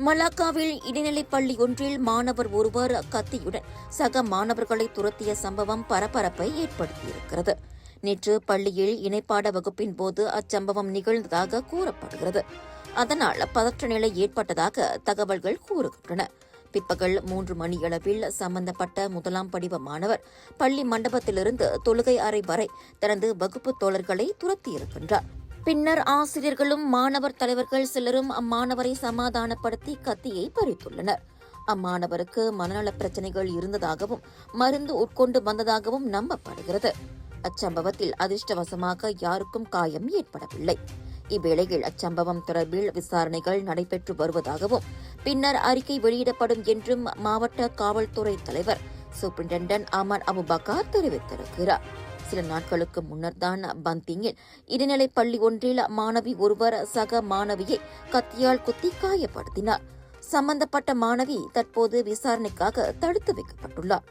மலாக்காவில் இடைநிலைப் பள்ளி ஒன்றில் மாணவர் ஒருவர் கத்தியுடன் சக மாணவர்களை துரத்திய சம்பவம் பரபரப்பை ஏற்படுத்தியிருக்கிறது. நேற்று பள்ளியில் இணைப்பாட வகுப்பின் போது அச்சம்பவம் நிகழ்ந்ததாக கூறப்படுகிறது. அதனால் பதற்ற நிலை ஏற்பட்டதாக தகவல்கள் கூறுகின்றன. பிற்பகல் 3 மணியளவில் சம்பந்தப்பட்ட 1ஆம் படிவ மாணவர் பள்ளி மண்டபத்திலிருந்து தொழுகை அறை வரை தனது வகுப்பு தோழர்களை துரத்தியிருக்கின்றார். பின்னர் ஆசிரியர்களும் மாணவர் தலைவர்கள் சிலரும் அம்மாணவரை சமாதானப்படுத்தி கத்தியை பறித்துள்ளனர். அம்மாணவருக்கு மனநல பிரச்சினைகள் இருந்ததாகவும் மருந்து உட்கொண்டு வந்ததாகவும் நம்பப்படுகிறது. அச்சம்பவத்தில் அதிர்ஷ்டவசமாக யாருக்கும் காயம் ஏற்படவில்லை. இவ்வேளையில் அச்சம்பவம் தொடர்பில் விசாரணைகள் நடைபெற்று வருவதாகவும் பின்னர் அறிக்கை வெளியிடப்படும் என்றும் மாவட்ட காவல்துறை தலைவர் சூப்பரிண்டென்டன்ட் அமர் அபுபக்கர் தெரிவித்திருக்கிறார். சில நாட்களுக்கு முன்னர்தான் பந்திங்கில் இடைநிலைப் பள்ளி ஒன்றில் மாணவி ஒருவர் சக மாணவியை கத்தியால் குத்தி காயப்படுத்தினார். சம்பந்தப்பட்ட மாணவி தற்போது விசாரணைக்காக தடுத்து வைக்கப்பட்டுள்ளார்.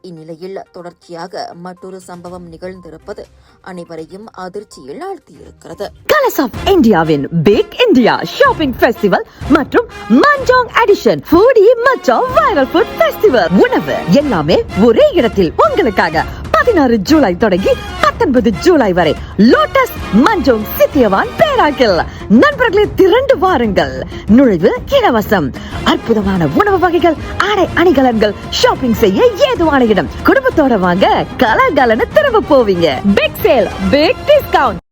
இந்நிலையில் தொடர்ச்சியாக மற்றொரு சம்பவம் நிகழ்ந்திருப்பது அனைவரையும் அதிர்ச்சியில் ஆழ்த்தியிருக்கிறது. கலர்ஸ் ஆஃப் இந்தியாவின் பிக் இந்தியா ஷாப்பிங் ஃபெஸ்டிவல் மற்றும் மஞ்சாங் எடிஷன் ஃபுடி மச்சா வைரல் ஃபுட் ஃபெஸ்டிவல். உணவு எல்லாமே ஒரே இடத்தில் உங்களுக்காக 16 ஜூலை தொடங்கி 19 ஜூலை வரை லோட்டஸ் மஞ்சோங் சித்தியவான் பேராக்கில். நண்பர்களே, திரண்டு வாருங்கள். நுழைவு இலவசம். அற்புதமான உணவு வகைகள், ஆடை அணிகலன்கள், ஷாப்பிங் செய்ய ஏதுவான இடம். குடும்பத்தோட வாங்க, கலகலன்னு திரும்ப போவீங்க. Big sale, big discount.